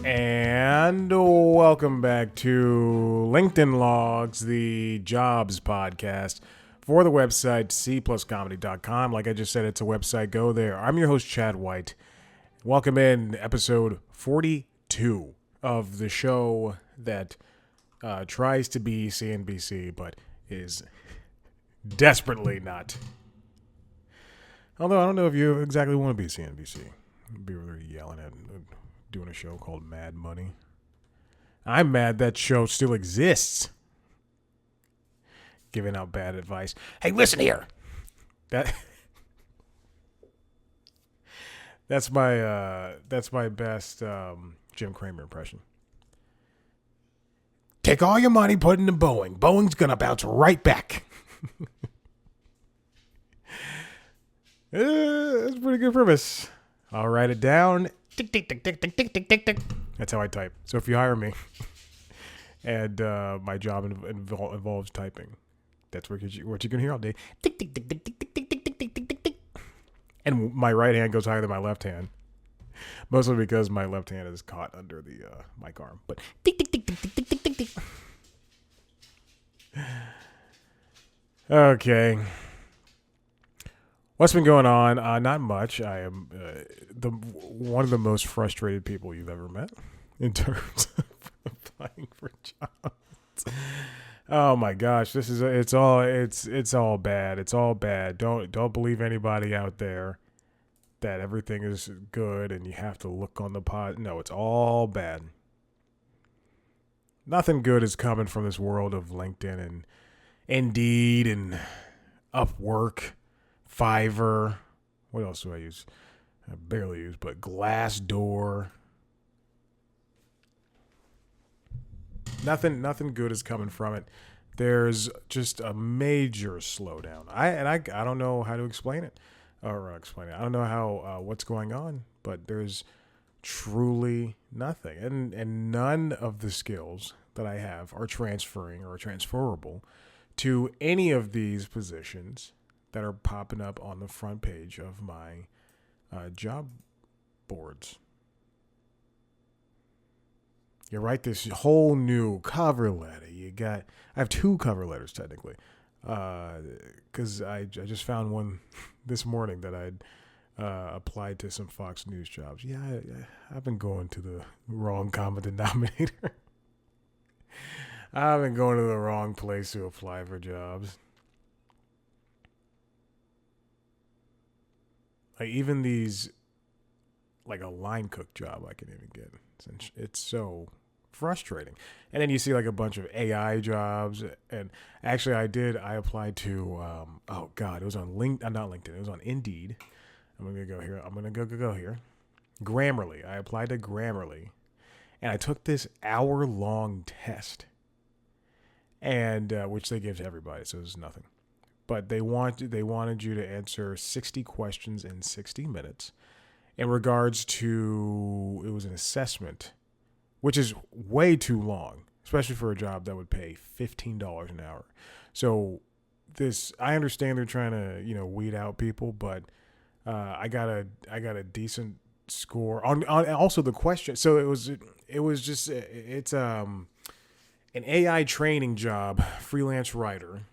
And welcome back to LinkedIn Logs, the jobs podcast for the website cpluscomedy.com. Like I just said, it's a website. Go there. I'm your host, Chad White. Welcome in episode 42 of the show that tries to be CNBC, but is desperately not. Although I don't know if you exactly want to be CNBC. People are yelling at doing a show called Mad Money. I'm mad that show still exists. Giving out bad advice. Hey, listen here. That's my best Jim Cramer impression. Take all your money, put it in Boeing. Boeing's gonna bounce right back. That's a pretty good premise. I'll write it down. Tick, tick, tick, tick, tick, tick, tick, tick, tick. That's how I type. So if you hire me, and my job involves typing, that's what you're gonna hear all day. Tick, tick, tick, tick, tick, tick, tick, tick, tick, tick, tick, tick, tick. And my right hand goes higher than my left hand, mostly because my left hand is caught under the mic arm. But tick, tick, tick, tick, tick, tick, tick, tick, tick. Okay. What's been going on? Not much. I am one of the most frustrated people you've ever met in terms of applying for jobs. Oh my gosh, it's all bad. It's all bad. Don't believe anybody out there that everything is good and you have to look on the pot. No, it's all bad. Nothing good is coming from this world of LinkedIn and Indeed and Upwork. Fiverr. What else do I use? I barely use, but Glassdoor. Nothing good is coming from it. There's just a major slowdown. I don't know how to explain it. I don't know how what's going on, but there's truly nothing. And none of the skills that I have are transferring or transferable to any of these positions that are popping up on the front page of my job boards. You write this whole new cover letter. I have two cover letters technically, because I just found one this morning that I'd applied to some Fox News jobs. Yeah, I've been going to the wrong common denominator. I've been going to the wrong place to apply for jobs. Like even these, like a line cook job I can even get. It's so frustrating. And then you see like a bunch of AI jobs. And actually I applied to, it was on not LinkedIn. It was on Indeed. I'm going to go here. Go here. Grammarly. I applied to Grammarly. And I took this hour-long test. And, which they give to everybody. So it's nothing. But they wanted you to answer 60 questions in 60 minutes in regards to, it was an assessment, which is way too long, especially for a job that would pay $15 an hour. So I understand they're trying to, weed out people, but I got a decent score on also the question. So it's an AI training job, freelance writer,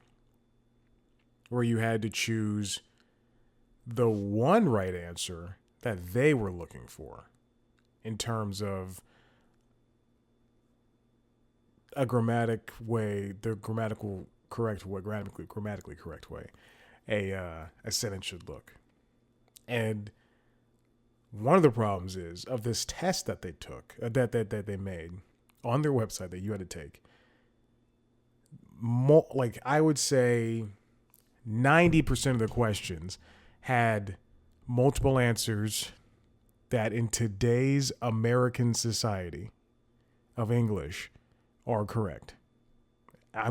where you had to choose the one right answer that they were looking for in terms of a grammatically correct way a sentence should look. And one of the problems is of this test that they took, that they made on their website that you had to take, I would say 90% of the questions had multiple answers that in today's American society of English are correct. I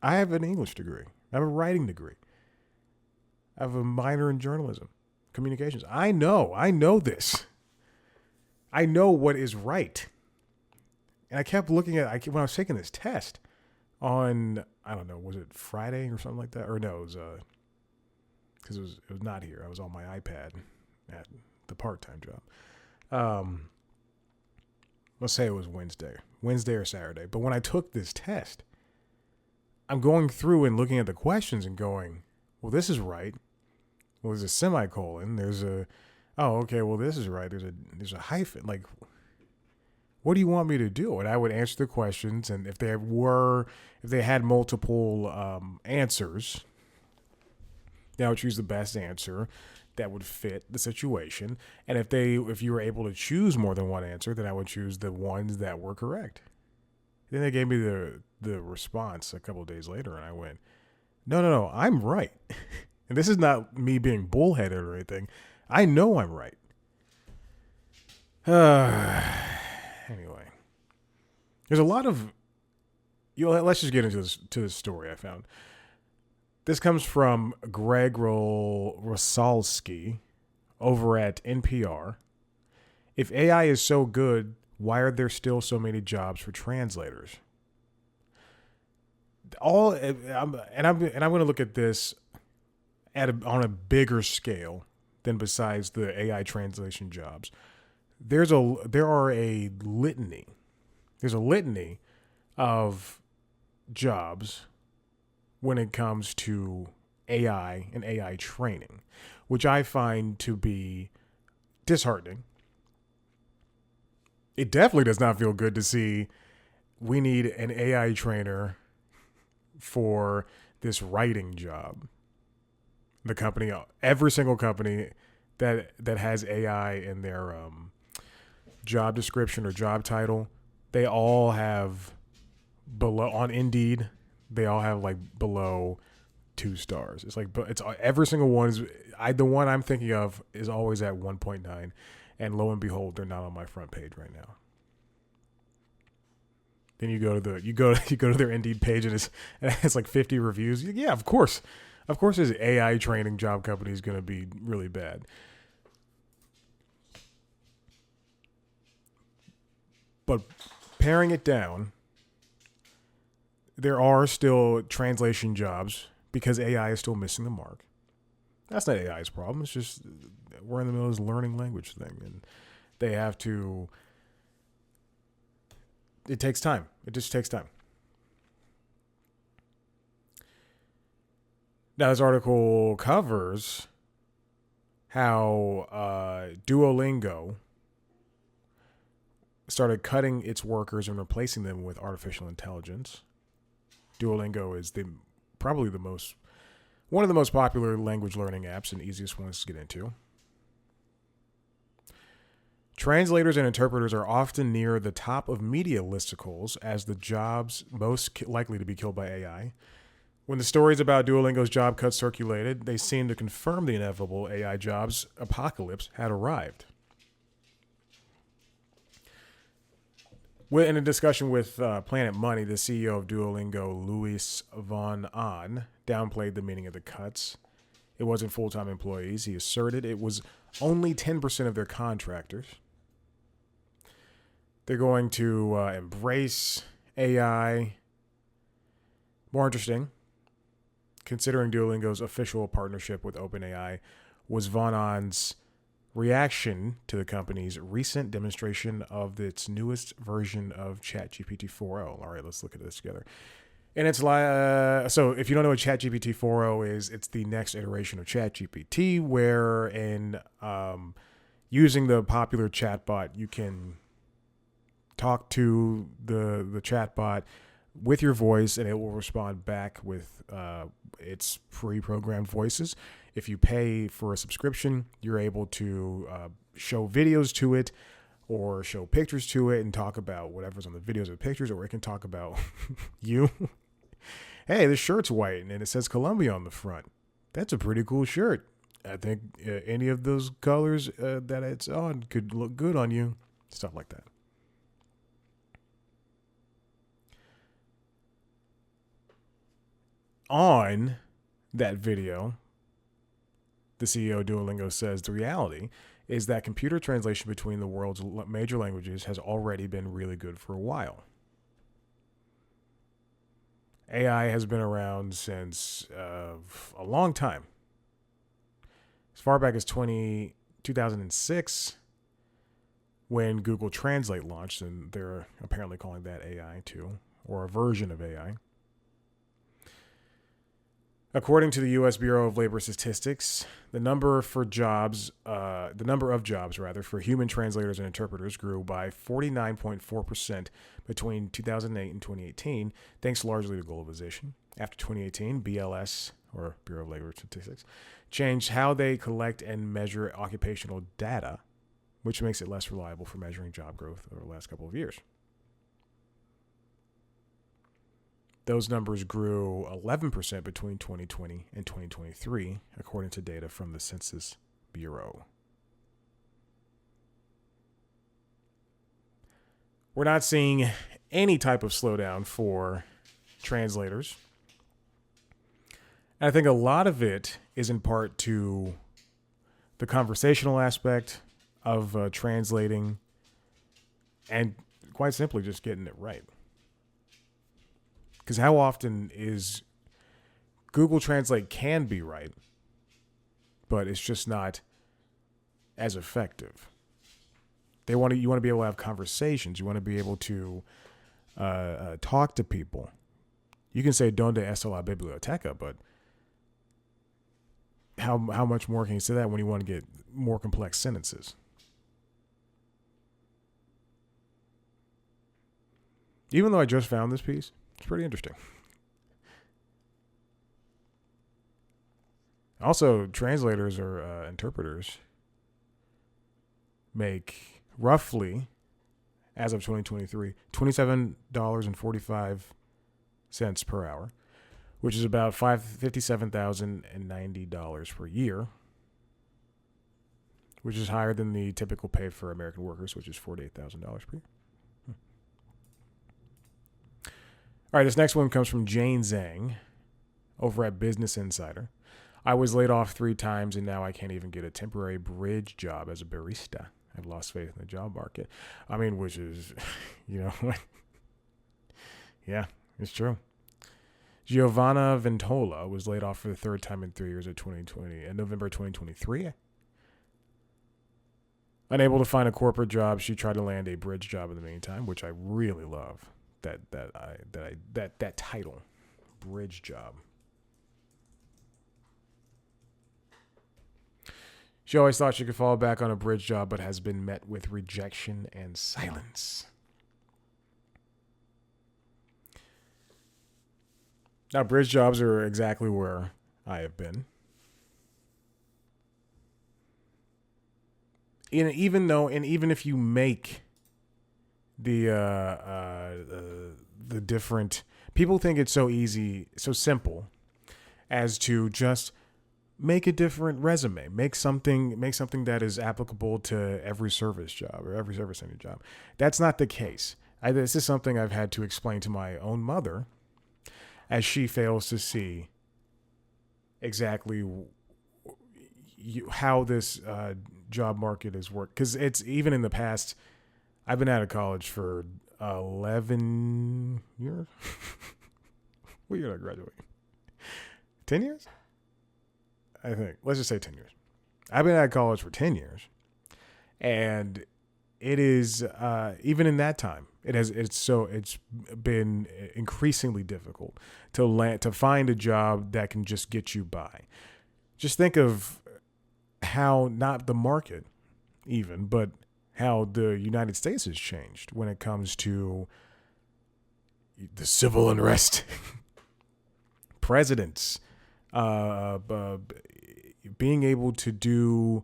have an English degree. I have a writing degree. I have a minor in journalism, communications. I know this. I know what is right. And I kept looking at when I was taking this test on, I don't know, was it Friday or something like that? Or no, it was because it was not here. I was on my iPad at the part-time job. let's say it was Wednesday or Saturday. But when I took this test, I'm going through and looking at the questions and going, well, this is right. Well, there's a semicolon. There's a, oh, okay. Well, this is right. There's a hyphen. Like, what do you want me to do? And I would answer the questions. And if they had multiple answers, then I would choose the best answer that would fit the situation. And if you were able to choose more than one answer, then I would choose the ones that were correct. Then they gave me the response a couple of days later, and I went, no, I'm right. And this is not me being bullheaded or anything. I know I'm right. Anyway, there's a lot of, let's just get into this story I found. This comes from Greg Rosalsky over at NPR. If AI is so good, why are there still so many jobs for translators? I'm going to look at this on a bigger scale than besides the AI translation jobs. There are a litany. There's a litany of jobs when it comes to AI and AI training, which I find to be disheartening. It definitely does not feel good to see we need an AI trainer for this writing job. The company, every single company that has AI in their job description or job title, they all have below on Indeed. They all have like below 2 stars. It's like, but it's every single one is. The one I'm thinking of is always at 1.9, and lo and behold, they're not on my front page right now. Then you go to their Indeed page and it has like 50 reviews. Yeah, of course, this AI training job company is going to be really bad. But paring it down, there are still translation jobs because AI is still missing the mark. That's not AI's problem. It's just we're in the middle of this learning language thing, and they have to. It takes time. It just takes time. Now, this article covers how Duolingo started cutting its workers and replacing them with artificial intelligence. Duolingo is probably one of the most popular language learning apps and easiest ones to get into. Translators and interpreters are often near the top of media listicles as the jobs most likely to be killed by AI. When the stories about Duolingo's job cuts circulated, they seemed to confirm the inevitable AI jobs apocalypse had arrived. In a discussion with Planet Money, the CEO of Duolingo, Luis von Ahn, downplayed the meaning of the cuts. It wasn't full-time employees, he asserted. It was only 10% of their contractors. They're going to embrace AI. More interesting, considering Duolingo's official partnership with OpenAI, was von Ahn's reaction to the company's recent demonstration of its newest version of ChatGPT 4.0. All right, let's look at this together. And it's like, so if you don't know what ChatGPT 4.0 is, it's the next iteration of ChatGPT, where using the popular chatbot, you can talk to the chatbot with your voice, and it will respond back with its pre-programmed voices. If you pay for a subscription, you're able to show videos to it or show pictures to it and talk about whatever's on the videos or pictures, or it can talk about you. Hey, this shirt's white and it says Columbia on the front. That's a pretty cool shirt. I think any of those colors that it's on could look good on you. Stuff like that. On that video, the CEO of Duolingo says the reality is that computer translation between the world's major languages has already been really good for a while. AI has been around since a long time. As far back as 2006, when Google Translate launched, and they're apparently calling that AI too, or a version of AI. According to the U.S. Bureau of Labor Statistics, the number of jobs for human translators and interpreters grew by 49.4% between 2008 and 2018, thanks largely to globalization. After 2018, BLS, or Bureau of Labor Statistics, changed how they collect and measure occupational data, which makes it less reliable for measuring job growth over the last couple of years. Those numbers grew 11% between 2020 and 2023, according to data from the Census Bureau. We're not seeing any type of slowdown for translators. And I think a lot of it is in part to the conversational aspect of translating and quite simply just getting it right. Because how often is Google Translate can be right, but it's just not as effective. You want to be able to have conversations. You want to be able to talk to people. You can say "Donde está la biblioteca," but how much more can you say that when you want to get more complex sentences? Even though I just found this piece, it's pretty interesting. Also, translators or interpreters make roughly, as of 2023, $27.45 per hour, which is about $57,090 per year, which is higher than the typical pay for American workers, which is $48,000 per year. All right, this next one comes from Jane Zhang over at Business Insider. I was laid off 3 times, and now I can't even get a temporary bridge job as a barista. I've lost faith in the job market. I mean, which is, yeah, it's true. Giovanna Ventola was laid off for the 3rd time in 3 years in November 2023. Unable to find a corporate job, she tried to land a bridge job in the meantime, which I really love. That title, bridge job. She always thought she could fall back on a bridge job, but has been met with rejection and silence. Now, bridge jobs are exactly where I have been. Even if you make the different, people think it's so easy, so simple as to just make a different resume, make something that is applicable to every service job or every service center job. That's not the case. This is something I've had to explain to my own mother, as she fails to see exactly how this job market is worked. Because it's even in the past, I've been out of college for 11 years. What year did I graduate? 10 years? I think. Let's just say 10 years. I've been out of college for 10 years. And it is, even in that time, it's been increasingly difficult to find a job that can just get you by. Just think of how, not the market even, but how the United States has changed when it comes to the civil unrest, presidents, being able to do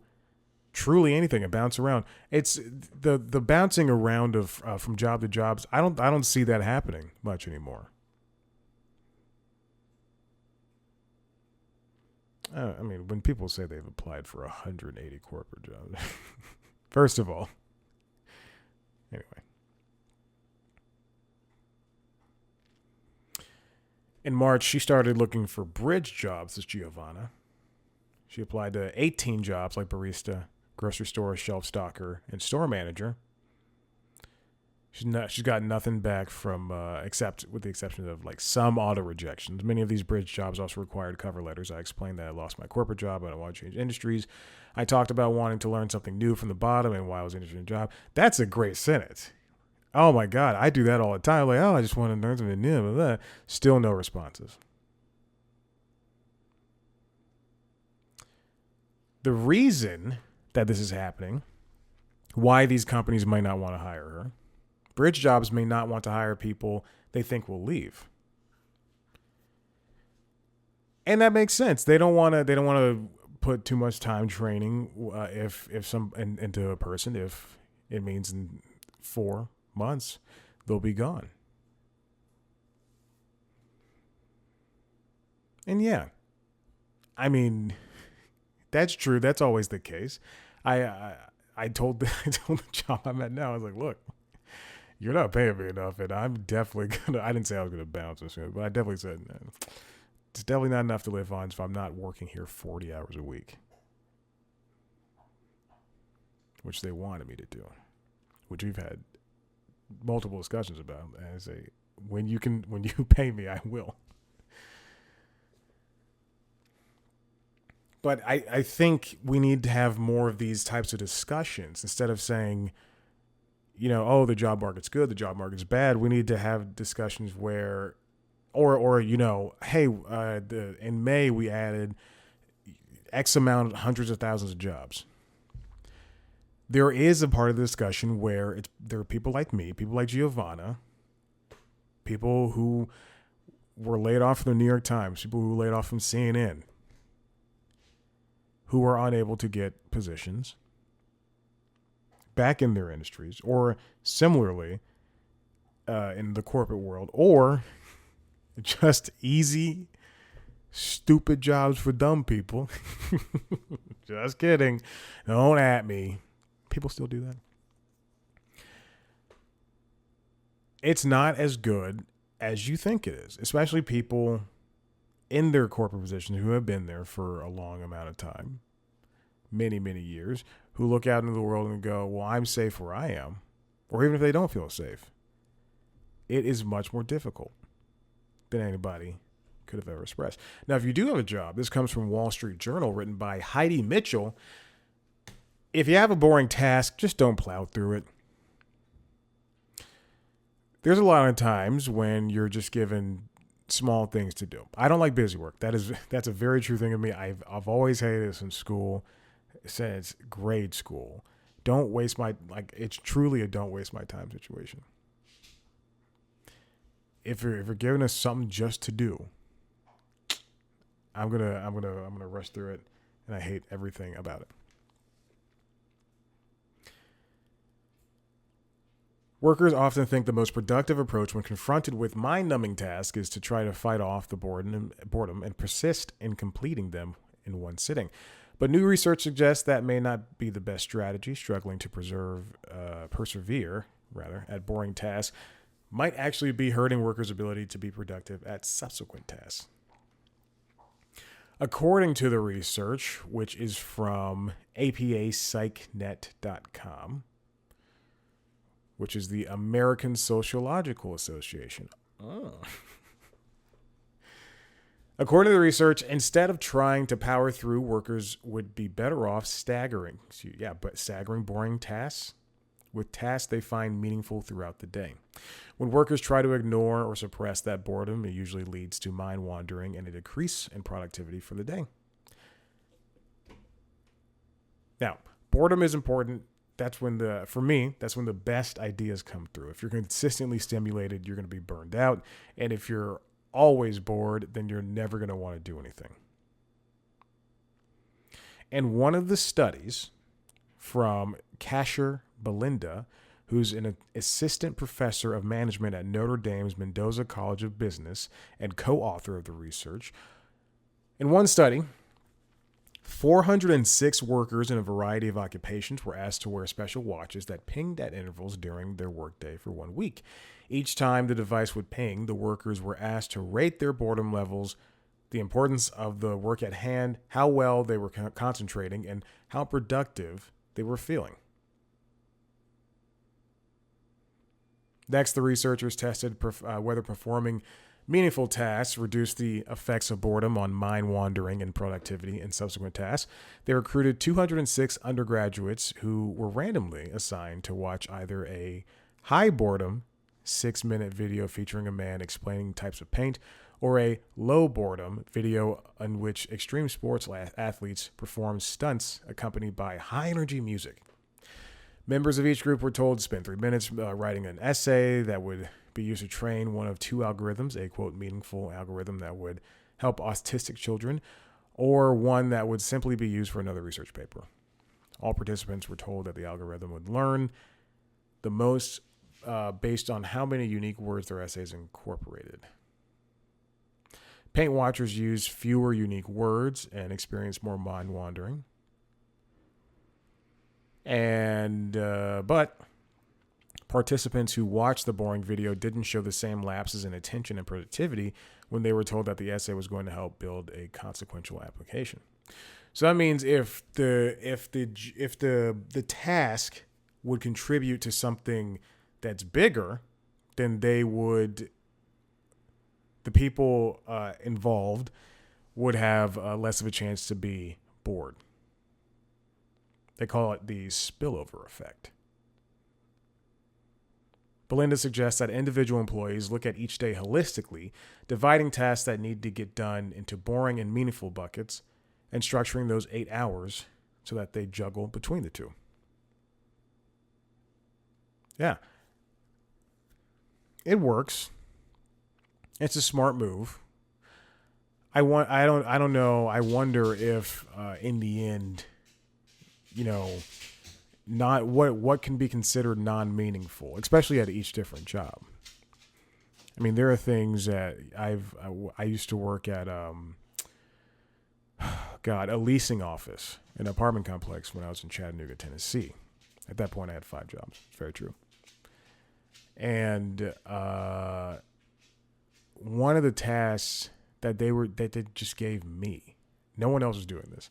truly anything and bounce around. It's the bouncing around of from job to jobs. I don't see that happening much anymore. I mean, when people say they've applied for 180 corporate jobs, first of all, anyway. In March, she started looking for bridge jobs as Giovanna. She applied to 18 jobs like barista, grocery store shelf stocker, and store manager. She's got nothing back from except with the exception of like some auto rejections. Many of these bridge jobs also required cover letters. I explained that I lost my corporate job and I want to change industries. I talked about wanting to learn something new from the bottom and why I was interested in a job. That's a great sentence. Oh my God, I do that all the time. Like, oh, I just want to learn something new. Blah, blah. Still no responses. The reason that this is happening, why these companies might not want to hire her, bridge jobs may not want to hire people they think will leave. And that makes sense. They don't want to put too much time training into a person if it means in 4 months they'll be gone. And yeah, I mean, that's true. That's always the case. I told the job I'm at now, I was like, look, you're not paying me enough, and I'm definitely gonna. I didn't say I was gonna bounce or something, but I definitely said it's definitely not enough to live on if I'm not working here 40 hours a week, which they wanted me to do, which we've had multiple discussions about. And I say, when you pay me, I will. But I think we need to have more of these types of discussions instead of saying, oh, the job market's good, the job market's bad. We need to have discussions where, or hey, in May we added X amount, hundreds of thousands of jobs. There is a part of the discussion where there are people like me, people like Giovanna, people who were laid off from the New York Times, people who were laid off from CNN, who are unable to get positions back in their industries, or similarly in the corporate world, or just easy, stupid jobs for dumb people. Just kidding. Don't at me. People still do that. It's not as good as you think it is, especially people in their corporate positions who have been there for a long amount of time, many, many years, who look out into the world and go, well, I'm safe where I am. Or even if they don't feel safe, it is much more difficult than anybody could have ever expressed. Now, if you do have a job, this comes from Wall Street Journal, written by Heidi Mitchell. If you have a boring task, just don't plow through it. There's a lot of times when you're just given small things to do. I don't like busy work. That's a very true thing of me. I've always hated this in school since grade school. It's truly a don't waste my time situation. If you're giving us something just to do, I'm gonna rush through it, and I hate everything about it. Workers often think the most productive approach when confronted with mind-numbing tasks is to try to fight off the boredom and persist in completing them in one sitting. But new research suggests that may not be the best strategy. Struggling to persevere at boring tasks might actually be hurting workers' ability to be productive at subsequent tasks. According to the research, which is from apapsychnet.com, which is the American Sociological Association. Oh. According to the research, instead of trying to power through, workers would be better off staggering boring tasks with tasks they find meaningful throughout the day. When workers try to ignore or suppress that boredom, it usually leads to mind wandering and a decrease in productivity for the day. Now, boredom is important. That's when the best ideas come through. If you're consistently stimulated, you're going to be burned out. And if you're always bored, then you're never going to want to do anything. And one of the studies from Kasher Belinda, who's an assistant professor of management at Notre Dame's Mendoza College of Business and co-author of the research, in one study, 406 workers in a variety of occupations were asked to wear special watches that pinged at intervals during their workday for 1 week. Each time the device would ping, the workers were asked to rate their boredom levels, the importance of the work at hand, how well they were concentrating, and how productive they were feeling. Next, the researchers tested whether performing Meaningful tasks reduce the effects of boredom on mind wandering and productivity in subsequent tasks. They recruited 206 undergraduates who were randomly assigned to watch either a high boredom 6-minute video featuring a man explaining types of paint or a low boredom video in which extreme sports athletes perform stunts accompanied by high energy music. Members of each group were told to spend 3 minutes writing an essay that would be used to train one of two algorithms, a quote meaningful algorithm that would help autistic children, or one that would simply be used for another research paper. All participants were told that the algorithm would learn the most based on how many unique words their essays incorporated. Paint watchers used fewer unique words and experienced more mind wandering. But participants who watched the boring video didn't show the same lapses in attention and productivity when they were told that the essay was going to help build a consequential application. So that means if the task would contribute to something that's bigger, then the people involved would have less of a chance to be bored. They call it the spillover effect. Belinda suggests that individual employees look at each day holistically, dividing tasks that need to get done into boring and meaningful buckets, and structuring those 8 hours so that they juggle between the two. Yeah. It works. It's a smart move. I don't know. I wonder if in the end, not what can be considered non-meaningful, especially at each different job. I mean, there are things that I used to work at a leasing office, an apartment complex when I was in Chattanooga, Tennessee. At that point, I had 5 jobs. It's very true. And one of the tasks that they just gave me, no one else was doing this,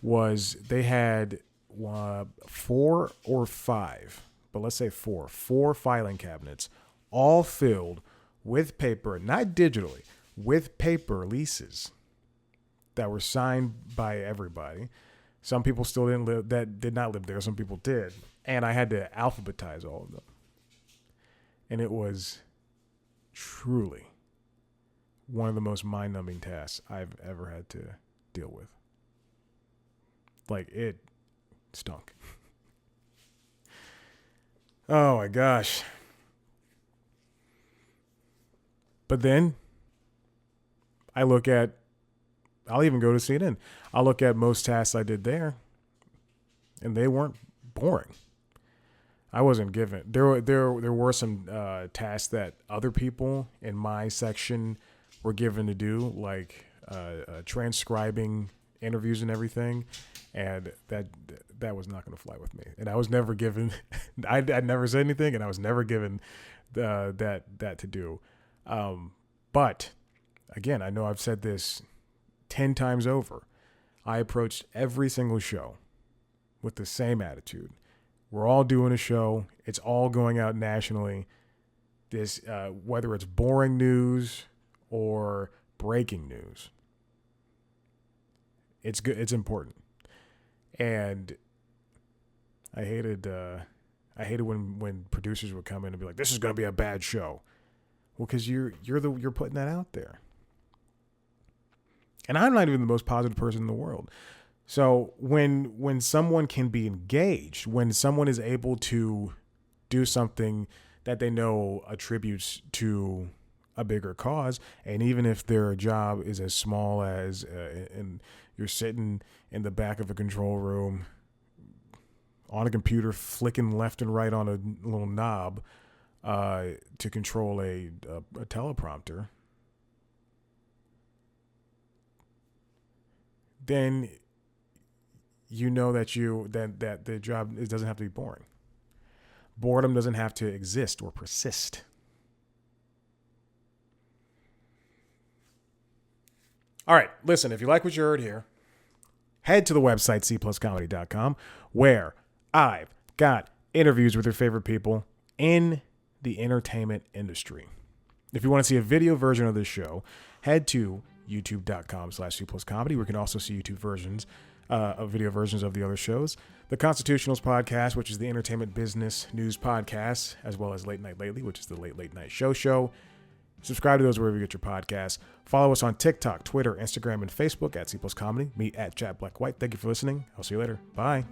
was they had 4 or 5, but let's say 4 filing cabinets, all filled with paper, not digitally, with paper leases that were signed by everybody. Some people still did not live there. Some people did. And I had to alphabetize all of them. And it was truly one of the most mind-numbing tasks I've ever had to deal with. Like, it stunk. Oh my gosh. But then I'll even go to CNN. I'll look at most tasks I did there, and they weren't boring. I wasn't given. There were some tasks that other people in my section were given to do, like transcribing interviews and everything, and that was not going to fly with me. And I was never given. I'd never said anything, and I was never given that to do. But again, I know I've said this 10 times over. I approached every single show with the same attitude. We're all doing a show. It's all going out nationally. This, whether it's boring news or breaking news, it's good. It's important. And I hated when producers would come in and be like, "This is going to be a bad show." Well, because you're putting that out there. And I'm not even the most positive person in the world. So when someone can be engaged, when someone is able to do something that they know attributes to a bigger cause, and even if their job is as small as and you're sitting in the back of a control room on a computer flicking left and right on a little knob to control a teleprompter, then you know that the job doesn't have to be boring. Boredom doesn't have to exist or persist. All right, listen, if you like what you heard here, head to the website cpluscomedy.com, where I've got interviews with your favorite people in the entertainment industry. If you want to see a video version of this show, head to youtube.com/C+comedy, where you can also see YouTube versions of video versions of the other shows. The Constitutionals podcast, which is the entertainment business news podcast, as well as Late Night Lately, which is the late night show. Subscribe to those wherever you get your podcasts. Follow us on TikTok, Twitter, Instagram, and Facebook at C+comedy. Me at Chat Black White. Thank you for listening. I'll see you later. Bye.